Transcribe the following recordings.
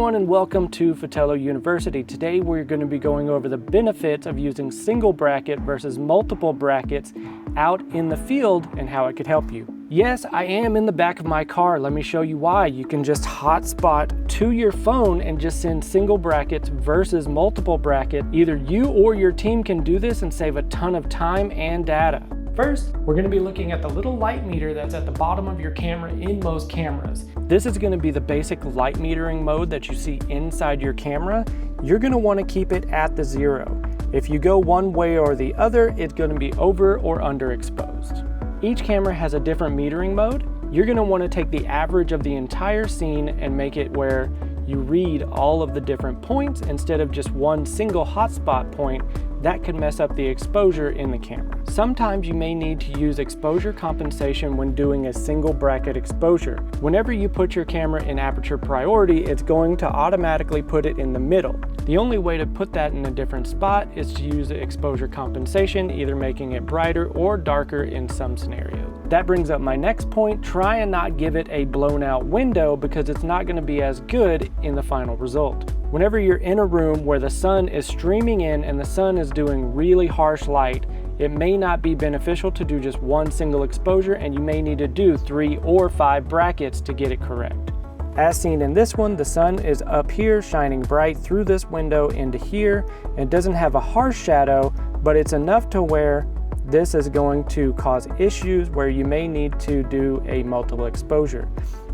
everyone and welcome to Fotello University. Today we're going to be going over the benefits of using single bracket versus multiple brackets out in the field and how it could help you. Yes, I am in the back of my car. Let me show you why. You can just hotspot to your phone and just send single brackets versus multiple bracket. Either you or your team can do this and save a ton of time and data. First, we're going to be looking at the little light meter that's at the bottom of your camera in most cameras. This is going to be the basic light metering mode that you see inside your camera. You're going to want to keep it at the 0. If you go one way or the other, it's going to be over or underexposed. Each camera has a different metering mode. You're going to want to take the average of the entire scene and make it where you read all of the different points instead of just one single hotspot point. That could mess up the exposure in the camera. Sometimes you may need to use exposure compensation when doing a single bracket exposure. Whenever you put your camera in aperture priority, it's going to automatically put it in the middle. The only way to put that in a different spot is to use exposure compensation, either making it brighter or darker in some scenarios. That brings up my next point. Try and not give it a blown out window because it's not going to be as good in the final result. Whenever you're in a room where the sun is streaming in and the sun is doing really harsh light, it may not be beneficial to do just one single exposure, and you may need to do 3 or 5 brackets to get it correct. As seen in this one, the sun is up here shining bright through this window into here. It doesn't have a harsh shadow, but it's enough to where this is going to cause issues where you may need to do a multiple exposure,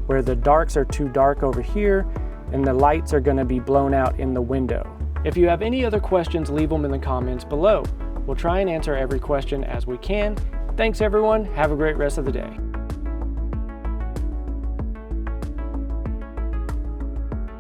where the darks are too dark over here and the lights are going to be blown out in the window. If you have any other questions, leave them in the comments below. We'll try and answer every question as we can. Thanks everyone, have a great rest of the day.